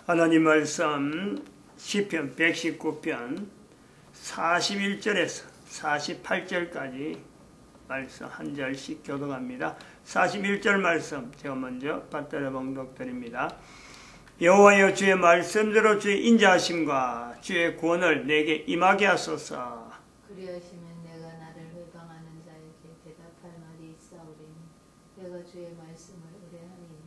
하나님 말씀 시편 119편 41절에서 48절까지 말씀 한 절씩 교독합니다. 41절 말씀 제가 먼저 받들어 봉독드립니다. 여호와여, 주의 말씀대로 주의 인자하심과 주의 구원을 내게 임하게 하소서. 그리하시면 내가 나를 회방하는 자에게 대답할 말이 있사오리니 내가 주의 말씀을 의뢰하리이다.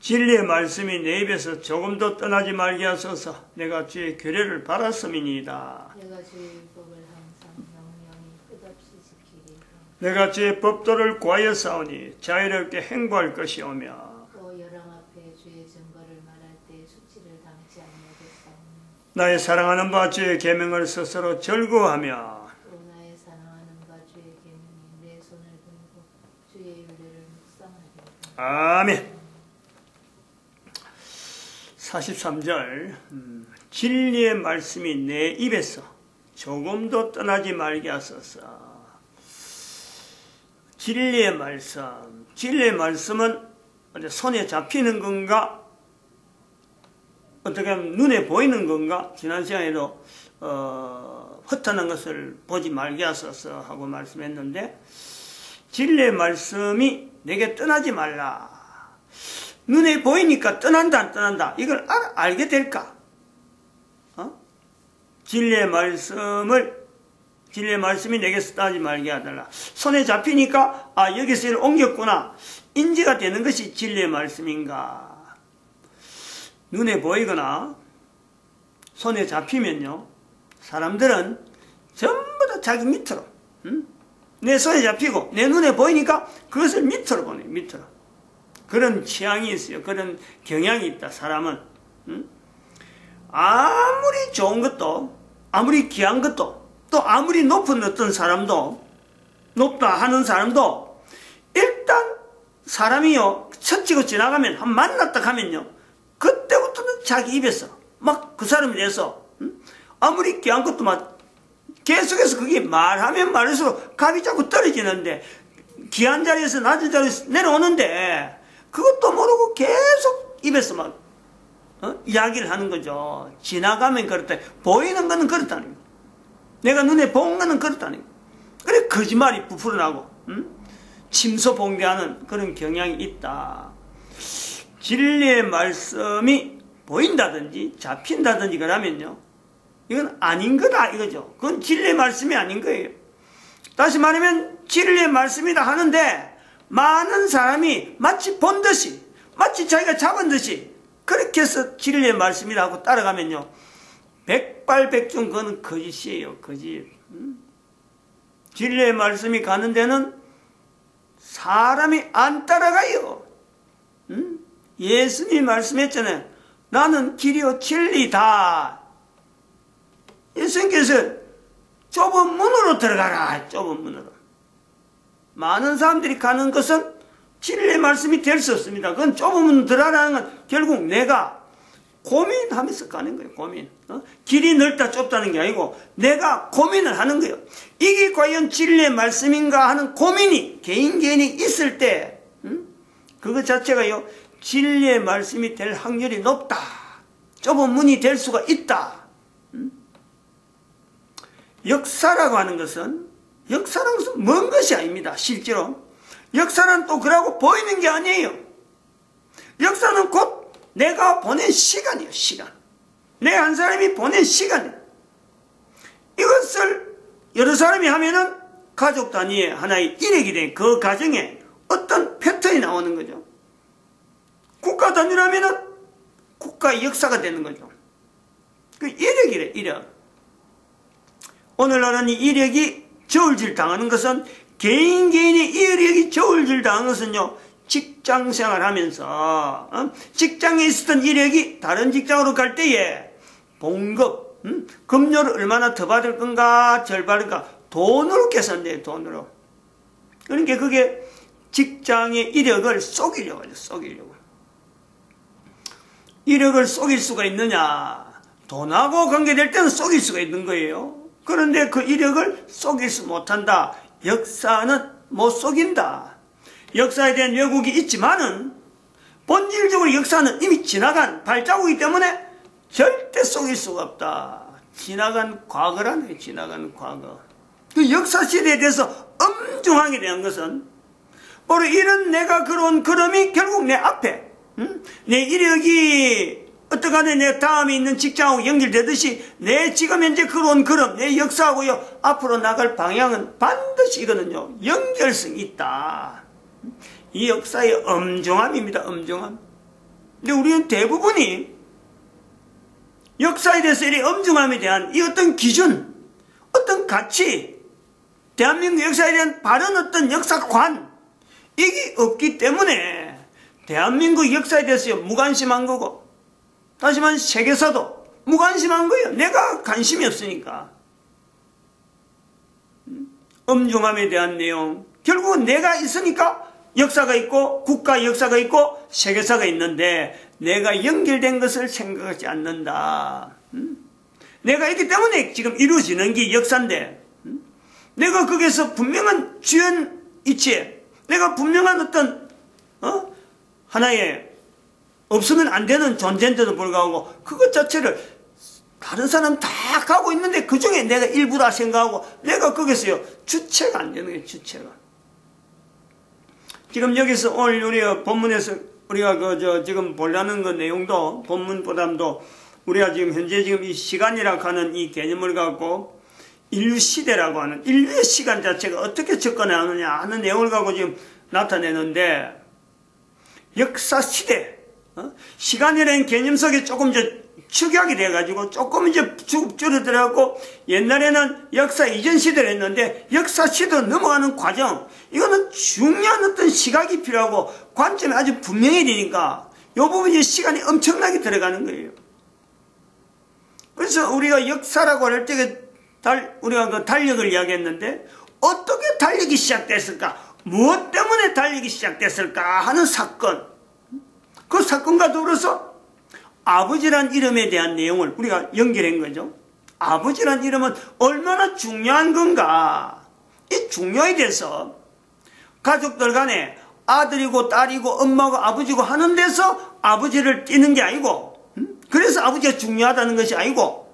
진리의 말씀이 내 입에서 조금도 떠나지 말게 하소서. 내가 주의 규례를 바랐음이니이다. 내가 주의 율법을 항상 영영히 끝없이 지키리이다. 내가 주의 법도를 구하여 싸우니 자유롭게 행보할 것이오며 또 여랑 앞에 주의 증거를 말할 때 수치를 당치 아니하겠사오며 나의 사랑하는 바 주의 계명을 스스로 절구하며 또 나의 사랑하는 바 주의 계명에 내 손을 들고 주의 윤례를 묵상하리이다. 아멘. 43절 진리의 말씀이 내 입에서 조금도 떠나지 말게 하소서. 진리의 말씀은 손에 잡히는 건가? 어떻게 하면 눈에 보이는 건가? 지난 시간에도 허탄한 것을 보지 말게 하소서 하고 말씀했는데, 진리의 말씀이 내게 떠나지 말라. 눈에 보이니까 떠난다 안 떠난다 이걸 알게 될까? 진리의 말씀이 내게서 떠나지 말게 하달라. 손에 잡히니까 여기서 이를 옮겼구나 인지가 되는 것이 진리의 말씀인가? 눈에 보이거나 손에 잡히면요, 사람들은 전부 다 자기 밑으로, 내 손에 잡히고 내 눈에 보이니까 그것을 밑으로 보내. 밑으로. 그런 취향이 있어요. 그런 경향이 있다. 사람은 아무리 좋은 것도, 아무리 귀한 것도, 또 아무리 높은 어떤 사람도, 높다 하는 사람도 일단 사람이요, 스치고 지나가면 한 만났다 하면요, 그때부터는 자기 입에서 막 그 사람에 대해서 아무리 귀한 것도 막 계속해서 그게 말하면 말할수록 값이 자꾸 떨어지는데, 귀한 자리에서 낮은 자리에서 내려오는데 그것도 모르고 계속 입에서 막 이야기를 하는 거죠. 지나가면 그렇다. 보이는 거는 그렇다는 거예요. 내가 눈에 본 거는 그렇다는 거예요. 그래 거짓말이 부풀어나고 침소봉대하는 그런 경향이 있다. 진리의 말씀이 보인다든지 잡힌다든지 그러면요, 이건 아닌 거다 이거죠. 그건 진리의 말씀이 아닌 거예요. 다시 말하면 진리의 말씀이다 하는데 많은 사람이 마치 본 듯이, 마치 자기가 잡은 듯이 그렇게 해서 진리의 말씀이라고 따라가면요, 백발백중 그건 거짓이에요. 거짓. 진리의 말씀이 가는 데는 사람이 안 따라가요. 예수님이 말씀했잖아요. 나는 길이요 진리다. 예수님께서 좁은 문으로 들어가라. 좁은 문으로. 많은 사람들이 가는 것은 진리의 말씀이 될 수 없습니다. 그건 좁은 문 들어가라는 건 결국 내가 고민하면서 가는 거예요. 고민. 길이 넓다 좁다는 게 아니고 내가 고민을 하는 거예요. 이게 과연 진리의 말씀인가 하는 고민이 개인이 있을 때 그것 자체가요, 진리의 말씀이 될 확률이 높다. 좁은 문이 될 수가 있다. 역사라고 하는 것은, 역사라는 것은 먼 것이 아닙니다. 실제로 역사는 또 그러고 보이는 게 아니에요. 역사는 곧 내가 보낸 시간이에요. 시간. 내 한 사람이 보낸 시간이에요. 이것을 여러 사람이 하면은 가족 단위의 하나의 일액이 된 그 가정에 어떤 패턴이 나오는 거죠. 국가 단위로 하면은 국가의 역사가 되는 거죠. 그 일액이래, 일액. 오늘날은 이 이력이 저울질 당하는 것은, 개인이 이력이 저울질 당하는 것은요, 직장생활 하면서 직장에 있었던 이력이 다른 직장으로 갈 때에 봉급, 급료를 얼마나 더 받을 건가 절 받을까 돈으로 계산돼요. 돈으로. 그러니까 그게 직장의 이력을 속이려고 하죠. 속이려고. 이력을 속일 수가 있느냐? 돈하고 관계될 때는 속일 수가 있는 거예요. 그런데 그 이력을 속일 수 못한다. 역사는 못 속인다. 역사에 대한 왜곡이 있지만은 본질적으로 역사는 이미 지나간 발자국이기 때문에 절대 속일 수가 없다. 지나간 과거라네. 지나간 과거. 그 역사 시대에 대해서 엄중하게 대한 것은 바로 이런 내가 걸어온 걸음이 결국 내 앞에 내 이력이 어떡하네 내 다음에 있는 직장하고 연결되듯이 내 지금 현재 걸어온 걸음 내 역사하고요 앞으로 나갈 방향은 반드시 이거는요 연결성이 있다. 이 역사의 엄중함입니다. 엄중함. 근데 우리는 대부분이 역사에 대해서 이 엄중함에 대한 이 어떤 기준, 어떤 가치, 대한민국 역사에 대한 바른 어떤 역사관 이게 없기 때문에 대한민국 역사에 대해서 무관심한 거고 다시 말해 세계사도 무관심한 거예요. 내가 관심이 없으니까. 엄중함에 대한 내용 결국은 내가 있으니까 역사가 있고 국가 역사가 있고 세계사가 있는데 내가 연결된 것을 생각하지 않는다. 내가 있기 때문에 지금 이루어지는 게 역사인데 내가 거기에서 분명한 주연 이치에 내가 분명한 어떤 하나의 없으면 안 되는 존재인데도 불구하고 그것 자체를 다른 사람 다 가고 있는데 그중에 내가 일부다 생각하고 내가 거기서요 주체가 안 되는 거예요. 주체가. 지금 여기서 오늘 우리가 본문에서 우리가 지금 보려는 그 내용도 본문보다도 우리가 지금 현재 지금 이 시간이라고 하는 이 개념을 갖고 인류 시대라고 하는 인류의 시간 자체가 어떻게 접근하느냐 하는 내용을 갖고 지금 나타내는데 역사 시대 시간이라는 개념 속에 조금 축약이 돼가지고 조금 이제 줄어들어갖고 옛날에는 역사 이전 시대를 했는데 역사 시대로 넘어가는 과정 이거는 중요한 어떤 시각이 필요하고 관점이 아주 분명히 되니까 이 부분이 시간이 엄청나게 들어가는 거예요. 그래서 우리가 역사라고 할 때 우리가 그 달력을 이야기했는데 어떻게 달력이 시작됐을까? 무엇 때문에 달력이 시작됐을까? 하는 사건 그 사건과 더불어서 아버지란 이름에 대한 내용을 우리가 연결한 거죠. 아버지란 이름은 얼마나 중요한 건가? 이 중요에 대해서 가족들 간에 아들이고 딸이고 엄마고 아버지고 하는 데서 아버지를 띄는 게 아니고 그래서 아버지가 중요하다는 것이 아니고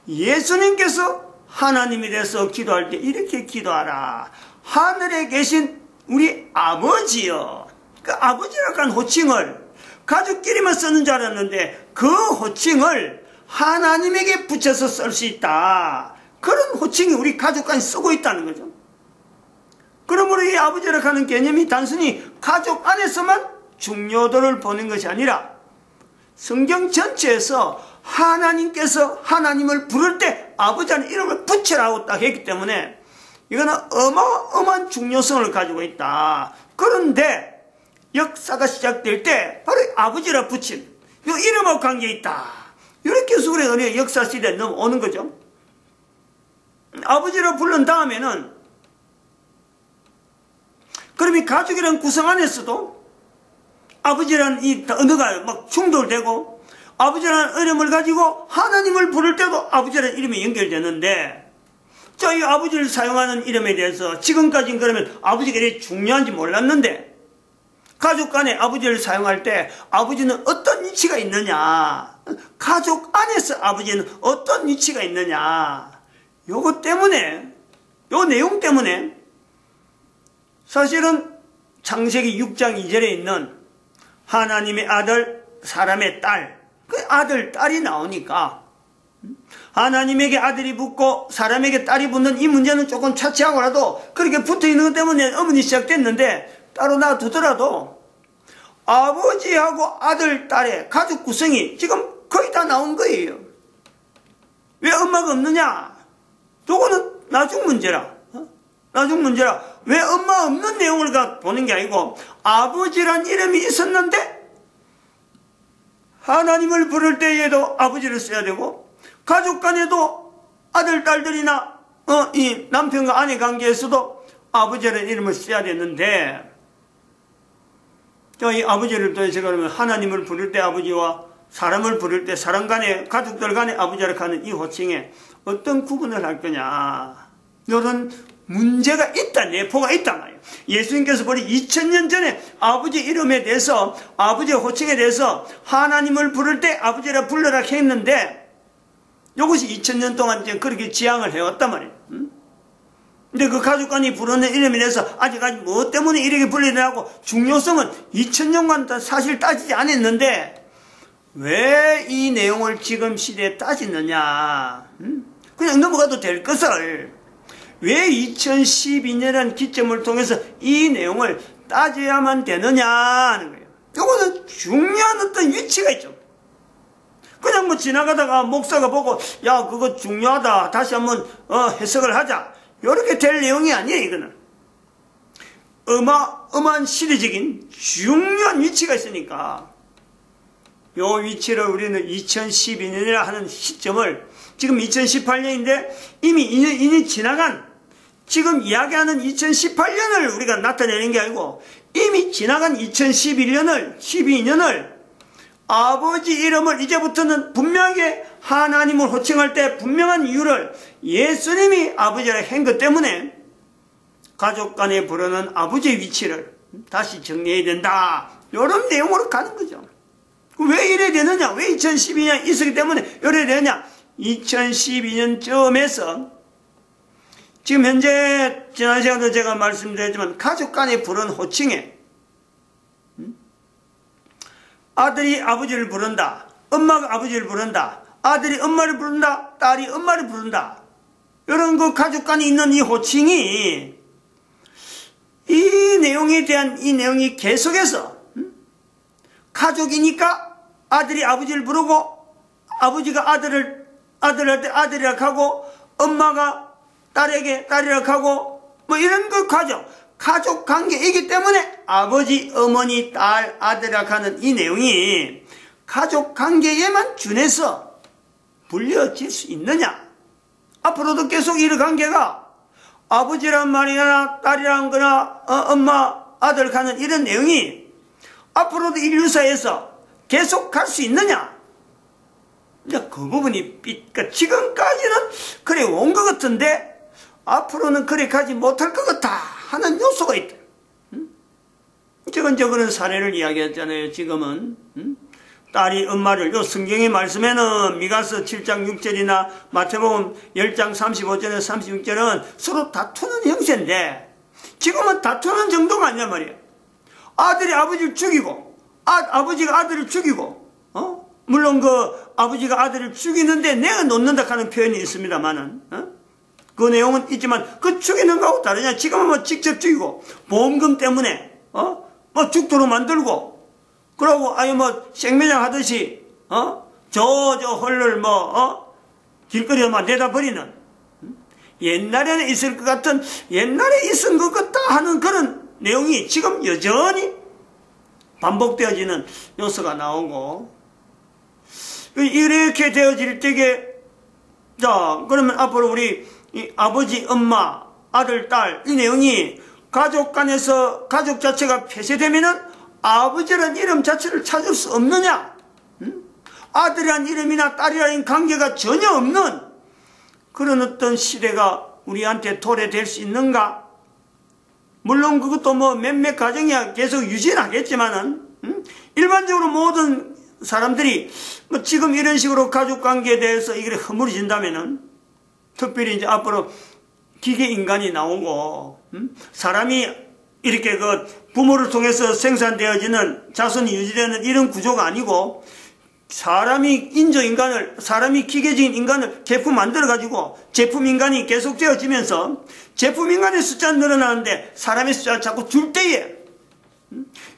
예수님께서 하나님에 대해서 기도할 때 이렇게 기도하라. 하늘에 계신 우리 아버지여. 그 아버지라고 하는 호칭을 가족끼리만 쓰는 줄 알았는데 그 호칭을 하나님에게 붙여서 쓸 수 있다. 그런 호칭이 우리 가족까지 쓰고 있다는 거죠. 그러므로 이 아버지라고 하는 개념이 단순히 가족 안에서만 중요도를 보는 것이 아니라 성경 전체에서 하나님께서 하나님을 부를 때 아버지라는 이름을 붙여라고 딱 했기 때문에 이거는 어마어마한 중요성을 가지고 있다. 그런데 역사가 시작될 때 바로 아버지라 붙인 이 이름하고 관계에 있다. 이렇게 해서 우리가 역사 시대에 넘어오는 거죠. 아버지라 부른 다음에는 그럼 이 가족이라는 구성 안에서도 아버지라는 이 언어가 막 충돌되고 아버지라는 이름을 가지고 하나님을 부를 때도 아버지라는 이름이 연결되는데 자, 이 아버지를 사용하는 이름에 대해서 지금까지는 그러면 아버지가 이렇게 중요한지 몰랐는데 가족 간에 아버지를 사용할 때 아버지는 어떤 위치가 있느냐 가족 안에서 아버지는 어떤 위치가 있느냐 요거 때문에 요 내용 때문에 사실은 창세기 6장 2절에 있는 하나님의 아들 사람의 딸 그 아들 딸이 나오니까 하나님에게 아들이 붙고 사람에게 딸이 붙는 이 문제는 조금 차치하고라도 그렇게 붙어있는 것 때문에 어머니 시작됐는데 따로 놔두더라도 아버지하고 아들 딸의 가족 구성이 지금 거의 다 나온 거예요. 왜 엄마가 없느냐? 저거는 나중 문제라. 나중 문제라. 왜 엄마 없는 내용을 보는 게 아니고 아버지란 이름이 있었는데 하나님을 부를 때에도 아버지를 써야 되고 가족 간에도 아들 딸들이나 이 남편과 아내 관계에서도 아버지라는 이름을 써야 되는데 이 아버지를 도대체 그러면 하나님을 부를 때 아버지와 사람을 부를 때 사람 간에 가족들 간에 아버지라고 하는 이 호칭에 어떤 구분을 할 거냐 이런 문제가 있다, 내포가 있단 말이에요. 예수님께서 보니 2000년 전에 아버지 이름에 대해서, 아버지의 호칭에 대해서 하나님을 부를 때 아버지라 불러라 했는데, 이것이 2000년 동안 이제 그렇게 지향을 해왔단 말이에요. 근데 그 가족간이 부르는 이름에 대해서 아직까지 뭐 때문에 이렇게 불리느냐고 중요성은 2000년간 사실 따지지 않았는데, 왜 이 내용을 지금 시대에 따지느냐. 그냥 넘어가도 될 것을 왜 2012년이라는 기점을 통해서 이 내용을 따져야만 되느냐 하는 거예요. 이거는 중요한 어떤 위치가 있죠. 그냥 뭐 지나가다가 목사가 보고 야 그거 중요하다 다시 한번 해석을 하자 이렇게 될 내용이 아니에요. 이거는 어마어마한 시대적인 중요한 위치가 있으니까 이 위치를 우리는 2012년이라 하는 시점을 지금 2018년인데 이미 2년이 지나간 지금 이야기하는 2018년을 우리가 나타내는 게 아니고 이미 지나간 2011년을 12년을 아버지 이름을 이제부터는 분명하게 하나님을 호칭할 때 분명한 이유를 예수님이 아버지라 한 것 때문에 가족 간에 부르는 아버지의 위치를 다시 정리해야 된다. 이런 내용으로 가는 거죠. 왜 이래야 되느냐? 왜 2012년 있었기 때문에 이래야 되느냐? 2012년쯤에서 지금 현재 지난 시간도 제가 말씀드렸지만 가족 간에 부르는 호칭에 아들이 아버지를 부른다. 엄마가 아버지를 부른다. 아들이 엄마를 부른다. 딸이 엄마를 부른다. 이런 그 가족 간에 있는 이 호칭이 이 내용에 대한 이 내용이 계속해서 가족이니까 아들이 아버지를 부르고 아버지가 아들한테 아들이라 하고 엄마가 딸에게 딸이라 하고 뭐 이런 그 가족 관계이기 때문에 아버지, 어머니, 딸, 아들이라 하는 이 내용이 가족 관계에만 준해서 불려질 수 있느냐? 앞으로도 계속 이 관계가 아버지란 말이나 딸이란 거나 엄마, 아들 하는 이런 내용이 앞으로도 인류사에서 계속 갈 수 있느냐? 이제 그 부분이 그러니까 지금까지는 그래 온 것 같은데 앞으로는 그래 가지 못할 것 같다 하는 요소가 있다. 그런 사례를 이야기했잖아요. 지금은 딸이 엄마를 요 성경의 말씀에는 미가서 7장 6절이나 마태복음 10장 35절에서 36절은 서로 다투는 형세인데 지금은 다투는 정도가 아니란 말이에요. 아들이 아버지를 죽이고 아버지가 아들을 죽이고 물론 그 아버지가 아들을 죽이는데 내가 놓는다 하는 표현이 있습니다만은 그 내용은 있지만 그 죽이는 거하고 다르냐. 지금은 뭐 직접 죽이고 보험금 때문에 뭐 죽도록 만들고 그러고 아예 뭐 생매장 하듯이 저 헐를 길거리에만 내다 버리는 옛날에는 있을 것 같은 옛날에 있은 것 같다 하는 그런 내용이 지금 여전히 반복되어지는 요소가 나오고 이렇게 되어질 때에 자 그러면 앞으로 우리 이 아버지, 엄마, 아들, 딸 이 내용이 가족 간에서 가족 자체가 폐쇄되면은 아버지라는 이름 자체를 찾을 수 없느냐? 아들이라는 이름이나 딸이라는 관계가 전혀 없는 그런 어떤 시대가 우리한테 도래될 수 있는가? 물론 그것도 뭐 몇몇 가정이야 계속 유지는 하겠지만은 일반적으로 모든 사람들이 뭐 지금 이런 식으로 가족 관계에 대해서 이게 허물어진다면은 특별히 이제 앞으로 기계 인간이 나오고 사람이 이렇게 그 부모를 통해서 생산되어지는 자손이 유지되는 이런 구조가 아니고 사람이 기계적인 인간을 제품 만들어 가지고 제품 인간이 계속 되어지면서 제품 인간의 숫자는 늘어나는데 사람의 숫자가 자꾸 줄 때에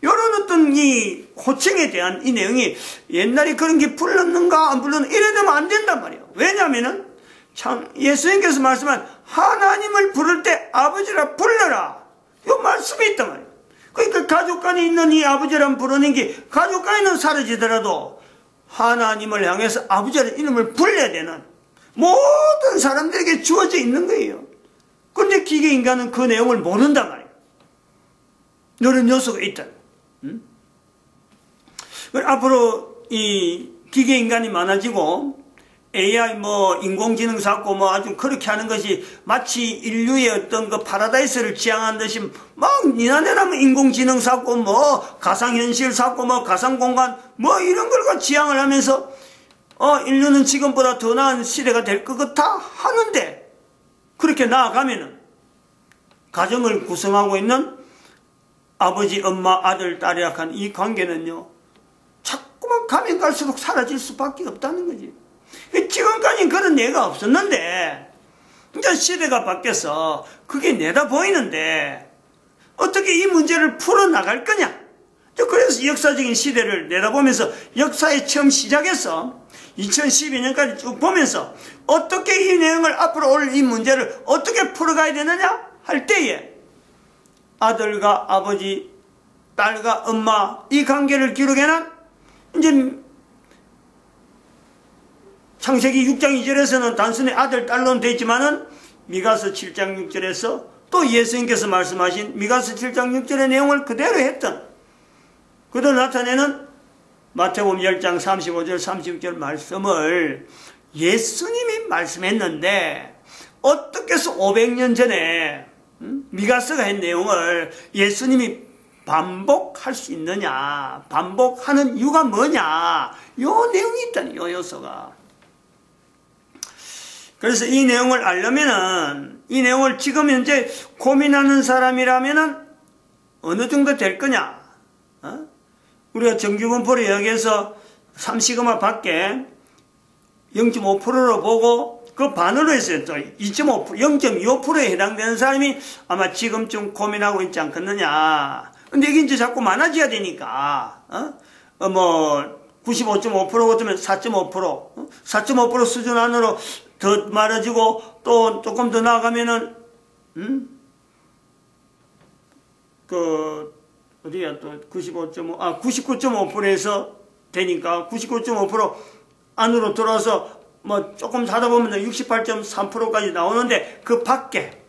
이런 어떤 이 호칭에 대한 이 내용이 옛날에 그런 게 불렀는가 안 불렀는가 이래 되면 안 된단 말이에요. 왜냐하면은 참 예수님께서 말씀한 하나님을 부를 때 아버지라 불러라 이 말씀이 있단 말이에요. 그러니까 가족 간에 있는 이 아버지라 부르는 게 가족 간에는 사라지더라도 하나님을 향해서 아버지라는 이름을 불러야 되는 모든 사람들에게 주어져 있는 거예요. 그런데 기계 인간은 그 내용을 모른단 말이에요. 이런 요소가 있다. 앞으로 이 기계 인간이 많아지고 AI 뭐 인공지능 쌓고 뭐 아주 그렇게 하는 것이 마치 인류의 어떤 그 파라다이스를 지향한 듯이 막 니나네라면 인공지능 쌓고 뭐 가상현실 쌓고 뭐 가상공간 뭐 이런 걸 지향을 하면서 인류는 지금보다 더 나은 시대가 될 것 같아 하는데, 그렇게 나아가면은 가정을 구성하고 있는 아버지, 엄마, 아들, 딸이 약한 이 관계는요, 자꾸만 가면 갈수록 사라질 수밖에 없다는 거지. 지금까지는 그런 예가 없었는데, 이제 시대가 바뀌어서 그게 내다 보이는데, 어떻게 이 문제를 풀어나갈 거냐? 그래서 역사적인 시대를 내다보면서 역사에 처음 시작해서 2012년까지 쭉 보면서 어떻게 이 내용을 앞으로 올 이 문제를 어떻게 풀어가야 되느냐 할 때에 아들과 아버지, 딸과 엄마 이 관계를 기록해는 이제 창세기 6장 2절에서는 단순히 아들, 딸로는 되어 있지만은 미가서 7장 6절에서 또 예수님께서 말씀하신 미가서 7장 6절의 내용을 그대로 했던, 그대로 나타내는 마태복음 10장 35절 36절 말씀을 예수님이 말씀했는데, 어떻게 해서 500년 전에 미가서가 한 내용을 예수님이 반복할 수 있느냐, 반복하는 이유가 뭐냐, 요 내용이 있다니, 요 요소가. 그래서 이 내용을 알려면은, 이 내용을 지금 현재 고민하는 사람이라면은 어느 정도 될 거냐? 우리가 정규분포를 여기에서 3시그마 밖에 0.5%로 보고 그 반으로 했어요. 또 2.5%, 0.25%에 해당되는 사람이 아마 지금쯤 고민하고 있지 않겠느냐. 근데 이게 이제 자꾸 많아져야 되니까, 뭐, 95.5% 같으면 4.5%, 4.5% 수준 안으로 더 많아지고 또 조금 더 나아가면은, 어디야 또 99.5%에서 되니까 99.5% 안으로 들어와서 뭐 조금 하다 보면 68.3%까지 나오는데 그 밖에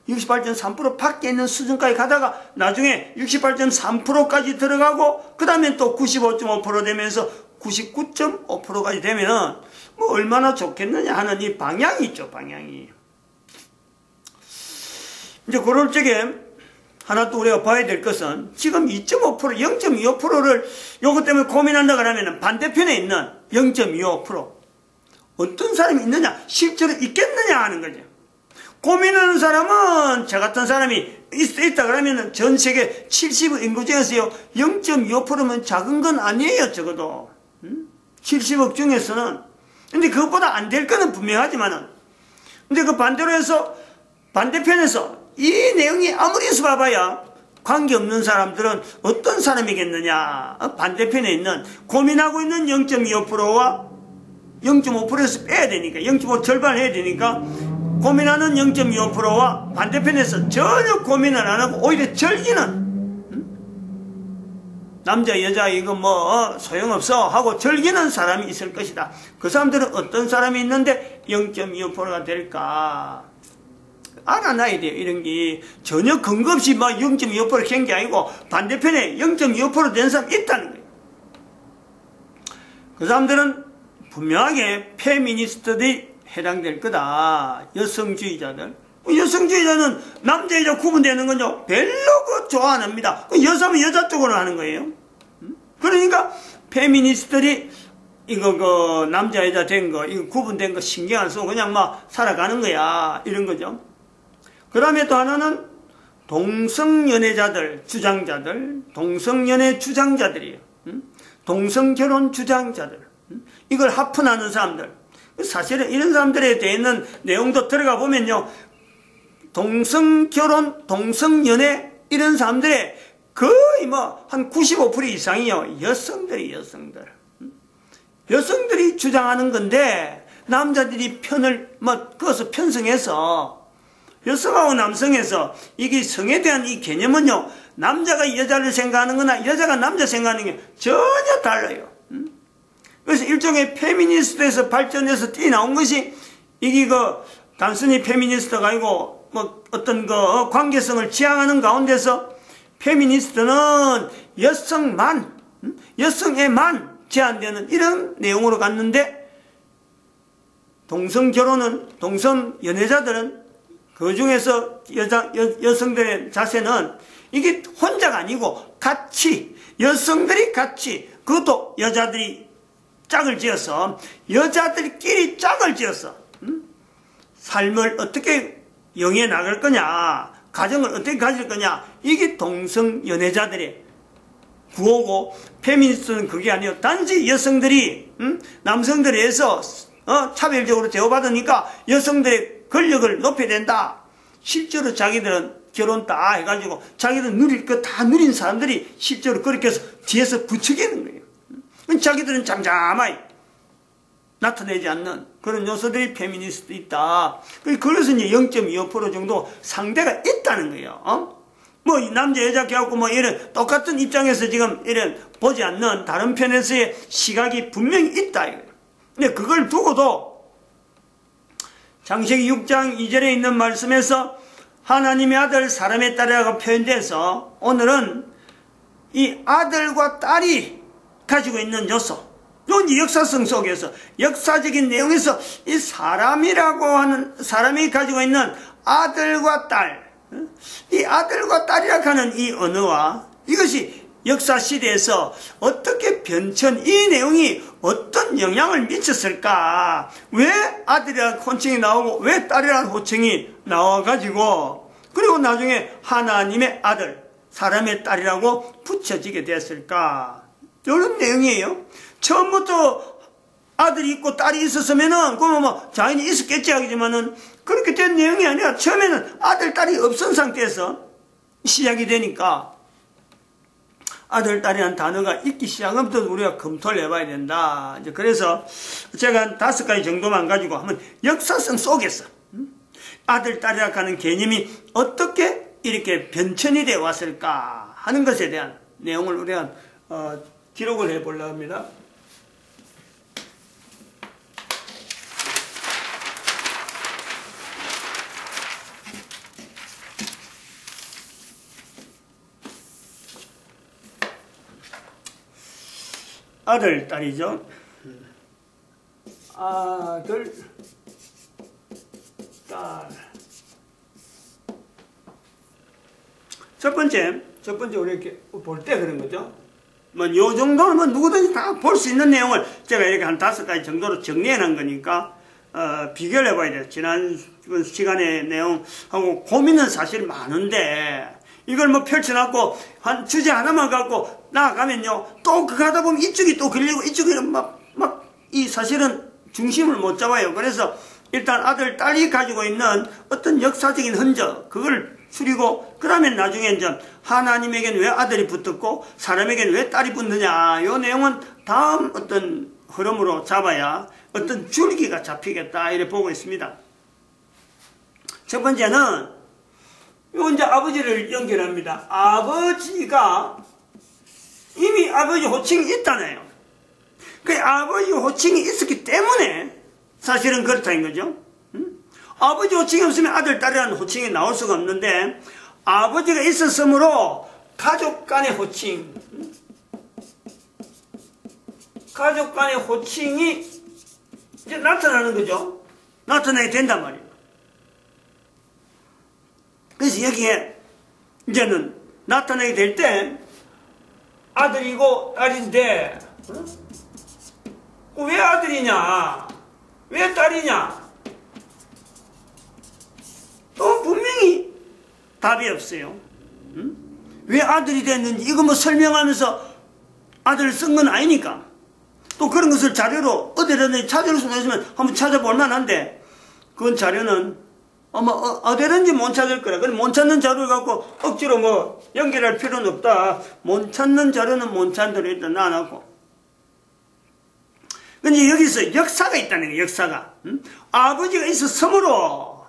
68.3% 밖에 있는 수준까지 가다가 나중에 68.3%까지 들어가고 그 다음에 또 95.5% 되면서 99.5%까지 되면은 뭐 얼마나 좋겠느냐 하는 이 방향이 있죠, 방향이. 이제 그럴 적에 하나 또 우리가 봐야 될 것은 지금 2.5%, 0.25%를 요것 때문에 고민한다 그러면 반대편에 있는 0.25% 어떤 사람이 있느냐, 실제로 있겠느냐 하는 거죠. 고민하는 사람은 저 같은 사람이 있다 그러면 전 세계 70억 인구 중에서요 0.25%면 작은 건 아니에요. 적어도 70억 중에서는. 근데 그것보다 안 될 거는 분명하지만은, 근데 그 반대로 해서 반대편에서 이 내용이 아무리 해서 봐봐야 관계없는 사람들은 어떤 사람이겠느냐. 반대편에 있는 고민하고 있는 0.25%와 0.5%에서 빼야 되니까 0.5 절반을 해야 되니까 고민하는 0.25%와 반대편에서 전혀 고민을 안 하고 오히려 즐기는, 남자 여자 이거 뭐 소용없어 하고 즐기는 사람이 있을 것이다. 그 사람들은 어떤 사람이 있는데 0.25%가 될까 알아놔야 돼요. 이런 게 전혀 근거 없이 막 0.25% 캔 게 아니고 반대편에 0.25% 된 사람이 있다는 거예요. 그 사람들은 분명하게 페미니스트들이 해당될 거다. 여성주의자들. 여성주의자는 남자 여자 구분되는 건요 별로 좋아 안 합니다. 여자면 여자 쪽으로 하는 거예요. 그러니까 페미니스트들이 이거 남자 여자 된 거 이거 구분된 거 신경 안 쓰고 그냥 막 살아가는 거야, 이런 거죠. 그 다음에 또 하나는 동성연애자들, 주장자들, 동성연애 주장자들이에요. 동성결혼 주장자들. 이걸 하푼하는 사람들. 사실은 이런 사람들에 대해서는 내용도 들어가 보면요, 동성결혼, 동성연애 이런 사람들의 거의 뭐 한 95% 이상이요 여성들이 여성들이 주장하는 건데 남자들이 편을 그것을 편성해서 여성하고 남성에서 이게 성에 대한 이 개념은요 남자가 여자를 생각하는 거나 여자가 남자 생각하는 게 전혀 달라요. 그래서 일종의 페미니스트에서 발전해서 뛰어나온 것이 이게 단순히 페미니스트가 아니고 뭐 어떤 관계성을 지향하는 가운데서 페미니스트는 여성에만 제한되는 이런 내용으로 갔는데 동성 결혼은, 동성 연애자들은 그 중에서 여성들의 자세는 이게 혼자가 아니고 같이, 여성들이 같이, 그것도 여자들이 짝을 지어서, 여자들끼리 짝을 지어서, 삶을 어떻게 영위해 나갈 거냐, 가정을 어떻게 가질 거냐, 이게 동성 연애자들의 구호고, 페미니스트는 그게 아니에요. 단지 여성들이 남성들에 의해서 차별적으로 대우받으니까 여성들의 권력을 높여야 된다. 실제로 자기들은 결혼 다 해가지고 자기들 누릴 거 다 누린 사람들이 실제로 그렇게 해서 뒤에서 부추기는 거예요. 자기들은 잠잠하게 나타내지 않는 그런 요소들이 페미니스트 있다. 그래서 이제 0.25% 정도 상대가 있다는 거예요. 뭐 남자 여자 갖고 뭐 이런 똑같은 입장에서 지금 이런 보지 않는 다른 편에서의 시각이 분명히 있다 이거예요. 근데 그걸 두고도 창세기 6장 2절에 있는 말씀에서 하나님의 아들 사람의 딸이라고 표현돼서 오늘은 이 아들과 딸이 가지고 있는 요소, 이 역사성 속에서 역사적인 내용에서 이 사람이라고 하는 사람이 가지고 있는 아들과 딸, 이 아들과 딸이라고 하는 이 언어와 이것이 역사 시대에서 어떻게 이 내용이 어떤 영향을 미쳤을까? 왜 아들이라는 호칭이 나오고 왜 딸이라는 호칭이 나와가지고 그리고 나중에 하나님의 아들, 사람의 딸이라고 붙여지게 됐을까? 이런 내용이에요. 처음부터 아들이 있고 딸이 있었으면은 그러면 뭐 자연히 있었겠지 하지만은 그렇게 된 내용이 아니라 처음에는 아들, 딸이 없은 상태에서 시작이 되니까 아들, 딸이라는 단어가 있기 시작하면부터 우리가 검토를 해봐야 된다. 이제 그래서 제가 한 5가지 정도만 가지고 한번 역사성 속에서 아들, 딸이라고 하는 개념이 어떻게 이렇게 변천이 되어 왔을까 하는 것에 대한 내용을 우리가 기록을 해보려고 합니다. 아들, 딸이죠. 아들, 딸. 첫 번째 우리 이렇게 볼 때 그런 거죠. 뭐, 요 정도는 뭐 누구든지 다 볼 수 있는 내용을 제가 이렇게 한 5가지 정도로 정리해 놓은 거니까, 비교를 해봐야 돼요. 지난 시간의 내용하고 고민은 사실 많은데, 이걸 뭐 펼쳐놨고, 한 주제 하나만 갖고 나아가면요, 또 그거 하다 보면 이쪽이 또 걸리고, 이쪽이 이 사실은 중심을 못 잡아요. 그래서 일단 아들, 딸이 가지고 있는 어떤 역사적인 흔적, 그걸 추리고, 그 다음에 나중에 이제 하나님에게는 왜 아들이 붙었고, 사람에게는 왜 딸이 붙느냐, 이 내용은 다음 어떤 흐름으로 잡아야 어떤 줄기가 잡히겠다, 이렇게 보고 있습니다. 첫 번째는, 요 이제 아버지를 연결합니다. 아버지가 이미 아버지 호칭이 있다네요. 그 아버지 호칭이 있었기 때문에 사실은 그렇다는 거죠. 아버지 호칭이 없으면 아들, 딸이라는 호칭이 나올 수가 없는데 아버지가 있었으므로 가족 간의 호칭, 가족 간의 호칭이 이제 나타나는 거죠. 나타나게 된단 말이에요. 그래서 여기에 이제는 나타나게 될 때 아들이고 딸인데 왜 아들이냐, 왜 딸이냐, 또 분명히 답이 없어요. 왜 아들이 됐는지 이거 뭐 설명하면서 아들을 쓴 건 아니니까. 또 그런 것을 자료로 어디든지 찾을 수 있으면 한번 찾아볼 만한데 그건 자료는 아마 어디든지 못 찾을 거라. 그럼 못 찾는 자료를 갖고 억지로 뭐 연결할 필요는 없다. 못 찾는 자료는 못 찾는 대로 일단 놔놓고. 근데 여기서 역사가 있다는 거예요. 역사가. 아버지가 있었으므로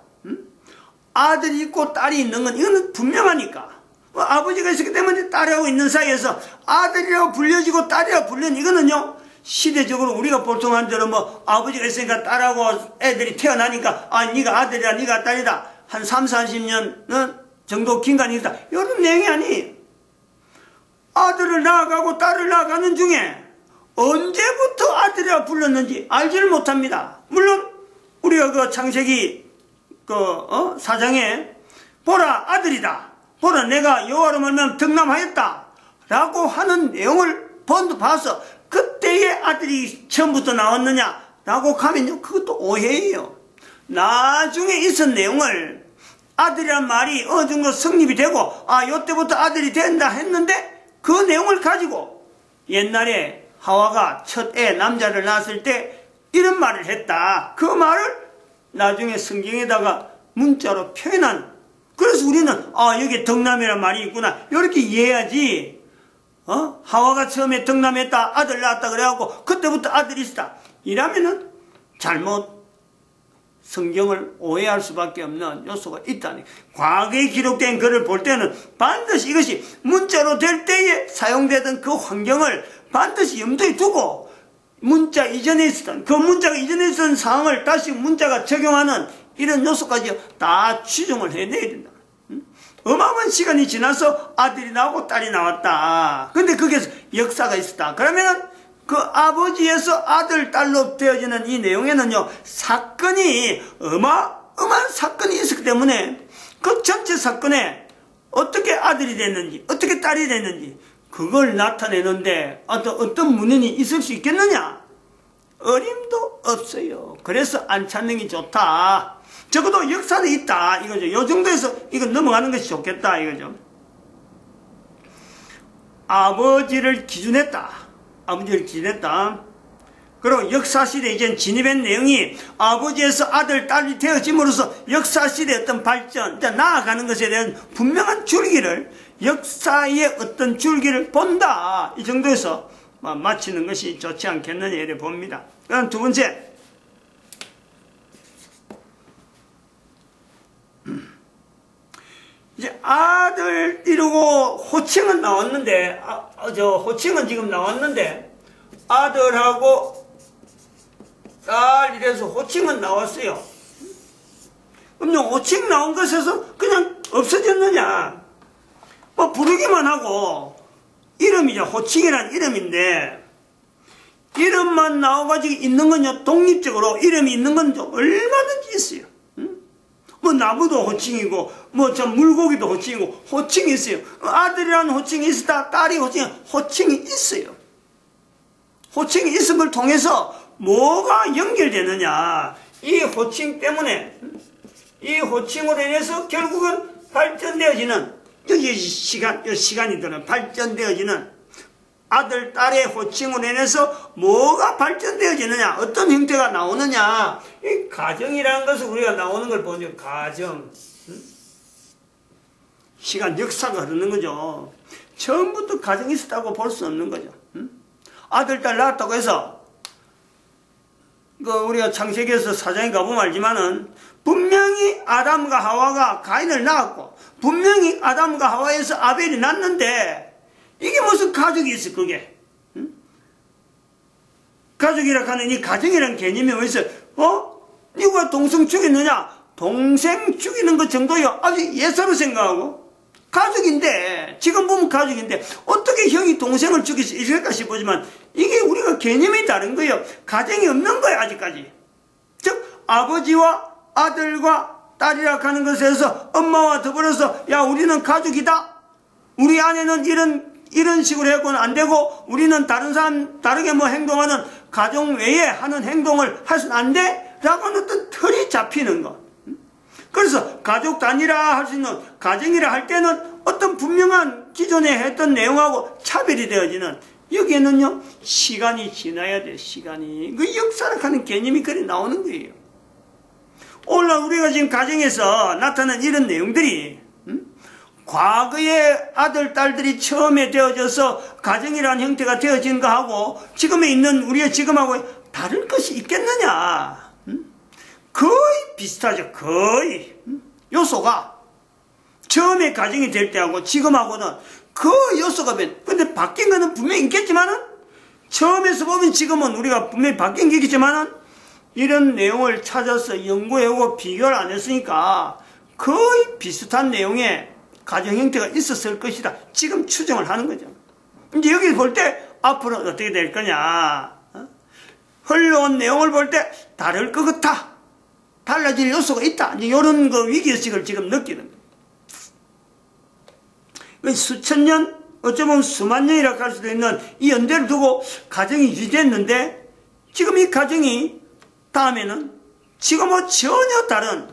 아들이 있고 딸이 있는 건 이거는 분명하니까. 아버지가 있었기 때문에 딸하고 있는 사이에서 아들이라고 불려지고 딸이라고 불리는 이거는요. 시대적으로 우리가 보통 한 대로 뭐 아버지가 있으니까 딸하고 애들이 태어나니까 네가 아들이다 네가 딸이다 한 30-40년 정도 긴간이다 이런 내용이 아니에요. 아들을 낳아가고 딸을 낳아가는 중에 언제부터 아들이라 불렀는지 알지를 못합니다. 물론 우리가 그 창세기 사장에 보라 아들이다. 보라 내가 여호와로 말미암아 득남하였다. 라고 하는 내용을 봐서 그때의 아들이 처음부터 나왔느냐 라고 하면요. 그것도 오해예요. 나중에 있은 내용을 아들이란 말이 어느 정도 성립이 되고 요때부터 아들이 된다 했는데 그 내용을 가지고 옛날에 하와가 첫 애 남자를 낳았을 때 이런 말을 했다. 그 말을 나중에 성경에다가 문자로 표현한. 그래서 우리는 여기 덕남이라는 말이 있구나 이렇게 이해해야지. 하와가 처음에 덕남했다 아들 낳았다 그래갖고 그때부터 아들이 있었다 이라면은 잘못 성경을 오해할 수밖에 없는 요소가 있다니. 과거에 기록된 글을 볼 때는 반드시 이것이 문자로 될 때에 사용되던 그 환경을 반드시 염두에 두고 문자 이전에 있었던 그 문자가 이전에 있었던 상황을 다시 문자가 적용하는 이런 요소까지 다 추정을 해내야 된다. 어마어마한 시간이 지나서 아들이 나오고 딸이 나왔다. 근데 거기에서 역사가 있었다. 그러면은 그 아버지에서 아들, 딸로 되어지는 이 내용에는요, 사건이, 어마어마한 사건이 있었기 때문에 그 전체 사건에 어떻게 아들이 됐는지, 어떻게 딸이 됐는지, 그걸 나타내는데 어떤 문헌이 있을 수 있겠느냐? 어림도 없어요. 그래서 안 찾는 게 좋다. 적어도 역사는 있다. 이거죠. 요 정도에서 이거 넘어가는 것이 좋겠다. 이거죠. 아버지를 기준했다. 아버지를 기준했다. 그리고 역사시대에 이제 진입한 내용이 아버지에서 아들, 딸이 되어짐으로써 역사시대의 어떤 발전, 나아가는 것에 대한 분명한 줄기를, 역사의 어떤 줄기를 본다. 이 정도에서 마치는 것이 좋지 않겠느냐, 이래 봅니다. 그다음 두 번째. 이제 아들 이루고 호칭은 나왔는데, 호칭은 지금 나왔는데, 아들하고 딸 이래서 호칭은 나왔어요. 그럼 호칭 나온 것에서 그냥 없어졌느냐? 부르기만 하고, 이름이죠. 호칭이란 이름인데, 이름만 나와가지고 있는 건요, 독립적으로 이름이 있는 건 얼마든지 있어요. 나무도 호칭이고, 물고기도 호칭이고, 호칭이 있어요. 아들이라는 호칭이 있었다, 딸이 호칭이 있어요. 호칭이 있은 걸 통해서 뭐가 연결되느냐. 이 호칭 때문에, 이 호칭으로 인해서 결국은 발전되어지는, 여기 시간이 드는 발전되어지는 아들, 딸의 호칭으로 인해서 뭐가 발전되어지느냐, 어떤 형태가 나오느냐, 이 가정이라는 것을 우리가 나오는 걸 보죠. 가정. 시간, 역사가 흐르는 거죠. 처음부터 가정이 있었다고 볼 수 없는 거죠. 아들, 딸 낳았다고 해서, 우리가 창세기에서 사장에 가보면 알지만은, 분명히 아담과 하와가 가인을 낳았고, 분명히 아담과 하와에서 아벨이 낳았는데, 이게 무슨 가족이 있어, 그게. 응? 가족이라 하는 이 가정이라는 개념이 어디서, 누가 동생 죽였느냐? 동생 죽이는 것 정도요, 아주 예사로 생각하고, 가족인데, 지금 보면 가족인데, 어떻게 형이 동생을 죽일 수 있을까 싶지만, 이게 우리가 개념이 다른 거예요. 가정이 없는 거예요, 아직까지. 즉, 아버지와 아들과 딸이라 하는 것에서 엄마와 더불어서, 야, 우리는 가족이다. 우리 안에는 이런 식으로 해서는 안 되고, 우리는 다른 사람, 다르게 행동하는 가정 외에 하는 행동을 해서는 안 돼? 라고 하는 어떤 틀이 잡히는 것. 그래서 가족 단위라 할 수 있는, 가정이라 할 때는 어떤 분명한 기존에 했던 내용하고 차별이 되어지는, 여기에는요, 시간이 지나야 돼, 시간이. 그 역사를 하는 개념이 그리 나오는 거예요. 오늘 우리가 지금 가정에서 나타난 이런 내용들이, 과거의 아들, 딸들이 처음에 되어져서 가정이라는 형태가 되어진 거하고 지금에 있는 우리의 지금하고 다를 것이 있겠느냐. 거의 비슷하죠. 거의. 요소가 처음에 가정이 될 때하고 지금하고는 그 요소가 근데 바뀐 거는 분명히 있겠지만은 처음에서 보면 지금은 우리가 분명히 바뀐 게 있겠지만은 이런 내용을 찾아서 연구해오고 비교를 안 했으니까 거의 비슷한 내용의 가정 형태가 있었을 것이다. 지금 추정을 하는 거죠. 이제 여기 볼 때 앞으로 어떻게 될 거냐. 흘러온 내용을 볼 때 다를 것 같아. 달라질 요소가 있다. 이런 그 위기의식을 지금 느끼는 거예요. 수천 년, 어쩌면 수만 년이라고 할 수도 있는 이 연대를 두고 가정이 유지됐는데 지금 이 가정이 다음에는 지금과 전혀 다른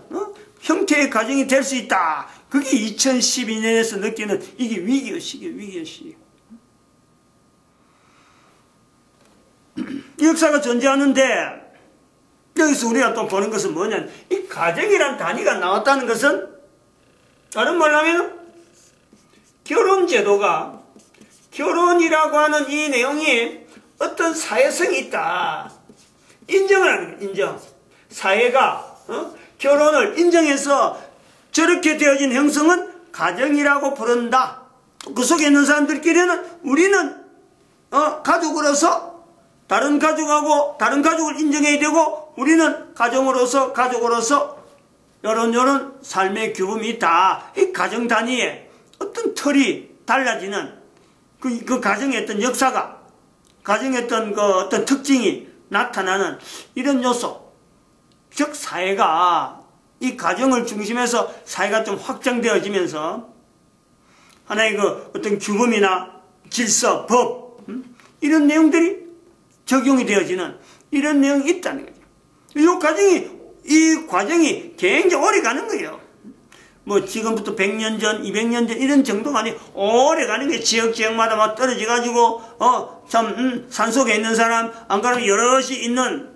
형태의 가정이 될 수 있다. 그게 2012년에서 느끼는 이게 위기의식이에요. 위기의식. 역사가 존재하는데 여기서 우리가 또 보는 것은 뭐냐면 이 가정이란 단위가 나왔다는 것은 다른 말로 하면 결혼제도가 결혼이라고 하는 이 내용이 어떤 사회성이 있다. 인정을 하는 거예요. 인정. 사회가 결혼을 인정해서 저렇게 되어진 형성은 가정이라고 부른다. 그 속에 있는 사람들끼리는 우리는 가족으로서 다른 가족하고 다른 가족을 인정해야 되고 우리는 가족으로서 이런 삶의 규범이 있다. 이 가정 단위에 어떤 틀이 달라지는 그 가정의 어떤 역사가 가정의 어떤 특징이 나타나는 이런 요소. 즉 사회가 이 가정을 중심해서 사회가 좀 확장되어지면서 하나의 그 어떤 규범이나 질서, 법 이런 내용들이 적용이 되어지는 이런 내용이 있다는 거죠. 이 과정이 굉장히 오래 가는 거예요. 뭐 지금부터 100년 전, 200년 전 이런 정도가 아니고 오래 가는 게 지역마다 막 떨어져가지고 산속에 있는 사람, 안 그러면 여럿이 있는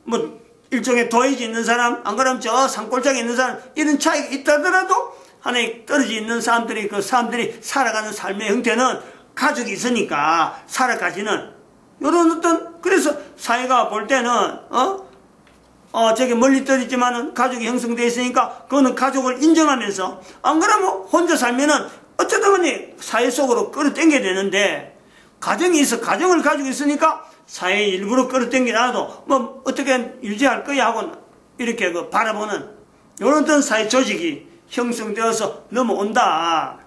뭐 일종의 도해지 있는 사람, 안 그러면 저 산골짜기에 있는 사람 이런 차이가 있다더라도 하나의 떨어져 있는 사람들이 그 사람들이 살아가는 삶의 형태는 가족이 있으니까 살아가지는 이런 어떤 그래서 사회가 볼 때는 저기 멀리 떨어지지만은 가족이 형성되어 있으니까 그거는 가족을 인정하면서 안 그러면 혼자 살면은 어쩌다 보니 사회 속으로 끌어당겨야 되는데 가정이 있어 가정을 가지고 있으니까 사회 일부러 끌어당겨놔도 뭐 어떻게 유지할 거야 하고 이렇게 그 바라보는 이런 어떤 사회 조직이 형성되어서 넘어온다.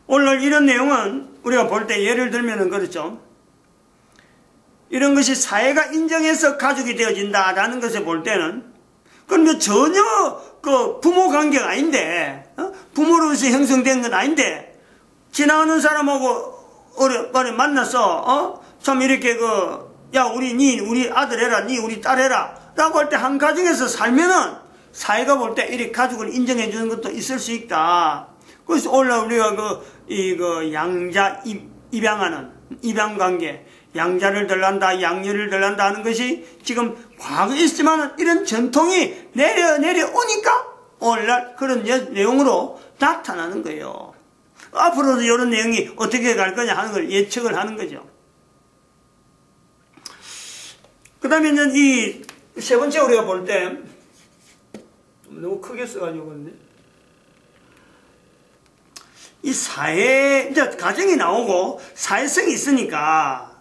오늘 이런 내용은 우리가 볼 때 예를 들면은 그렇죠. 이런 것이 사회가 인정해서 가족이 되어진다라는 것을 볼 때는 그건 전혀 그 부모 관계가 아닌데 부모로서 형성된 건 아닌데 지나가는 사람하고 오래 만나서 참 이렇게 야 우리 아들 해라 니 우리 딸 해라 라고 할 때 한 가정에서 살면은 사회가 볼 때 이렇게 가족을 인정해 주는 것도 있을 수 있다. 그래서 오늘 우리가 양자 입양하는 입양관계 양자를 덜난다 양녀를 덜난다 하는 것이 지금 과거에 있지만 이런 전통이 내려오니까 오늘날 그런 내용으로 나타나는 거예요. 앞으로도 이런 내용이 어떻게 갈 거냐 하는 걸 예측을 하는 거죠. 그 다음에 이 세 번째 우리가 볼 때 너무 크게 써가지고 그런데 이 사회, 이제 가정이 나오고 사회성이 있으니까,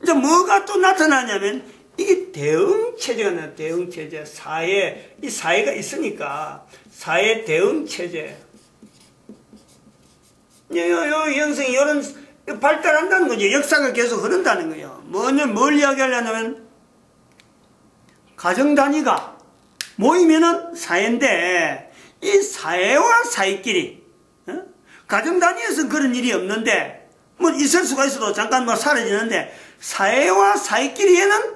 이제 뭐가 또 나타나냐면, 이게 대응체제가 나타나요. 대응체제. 이 사회가 있으니까, 사회 대응체제. 요 형성이 이런, 발달한다는 거죠. 역사가 계속 흐른다는 거예요. 뭘 이야기하려면, 가정 단위가 모이면은 사회인데, 이 사회와 사회끼리, 가정 단위에서는 그런 일이 없는데 뭐 있을 수가 있어도 잠깐 뭐 사라지는데 사회와 사회끼리에는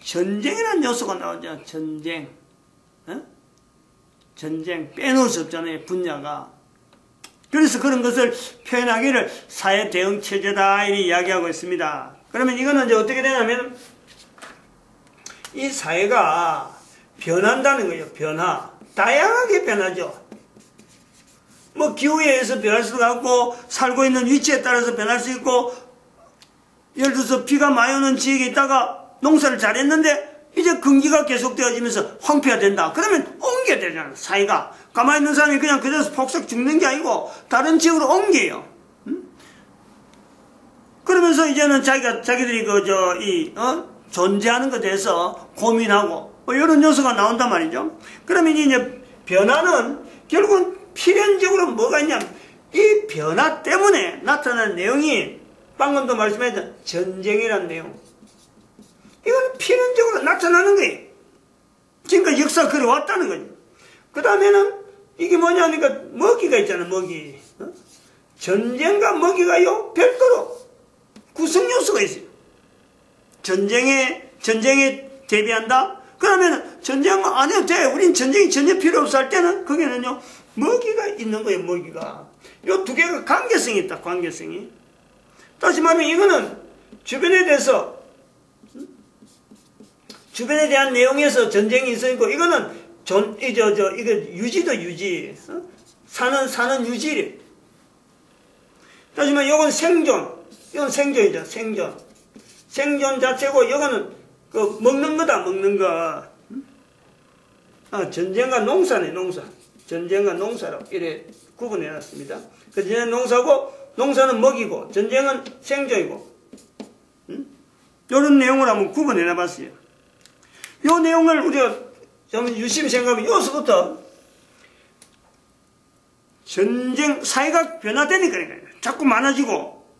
전쟁이라는 요소가 나오죠. 전쟁 빼놓을 수 없잖아요. 분야가. 그래서 그런 것을 표현하기를 사회 대응 체제다 이렇게 이야기하고 있습니다. 그러면 이거는 이제 어떻게 되냐면 이 사회가 변한다는 거예요. 변화. 다양하게 변하죠. 뭐 기후에 의해서 변할 수도 있고 살고 있는 위치에 따라서 변할 수 있고 예를 들어서 비가 많이 오는 지역에 있다가 농사를 잘했는데 이제 건기가 계속되어지면서 황폐가 된다. 그러면 옮겨야 되잖아. 사회가. 가만히 있는 사람이 그냥 그대로 폭삭 죽는 게 아니고 다른 지역으로 옮겨요. 그러면서 이제는 자기들이 존재하는 것에 대해서 고민하고 뭐 이런 요소가 나온단 말이죠. 그러면 이제 변화는 결국은 필연적으로 뭐가 있냐면 이 변화 때문에 나타나는 내용이 방금도 말씀했던 전쟁이라는 내용. 이건 필연적으로 나타나는 거예요. 역사가 그래 왔다는 거죠. 그 다음에는 이게 뭐냐니까 먹이가 있잖아, 먹이. 전쟁과 먹이가요, 별도로 구성 요소가 있어요. 전쟁에 대비한다? 그러면 전쟁 안 해도 돼. 우린 전쟁이 전혀 필요 없어 할 때는 거기는요, 먹이가 있는 거예요, 먹이가. 요 두 개가 관계성이 있다, 관계성이. 다시 말하면 이거는 주변에 대한 내용에서 전쟁이 있으니까 이거는 이거 유지도 유지. 사는 유지. 다시 말하면 이건 생존. 이건 생존이죠, 생존. 생존 자체고, 이거는 먹는 거다, 먹는 거. 전쟁과 농사네, 농사. 전쟁과 농사로 이래 구분해 놨습니다. 그 전쟁은 농사고, 농사는 먹이고, 전쟁은 생존이고. 이런 내용을 한번 구분해 놔봤어요. 이 내용을 우리가 좀 유심히 생각하면, 여기서부터 전쟁, 사회가 변화되니까, 자꾸 많아지고,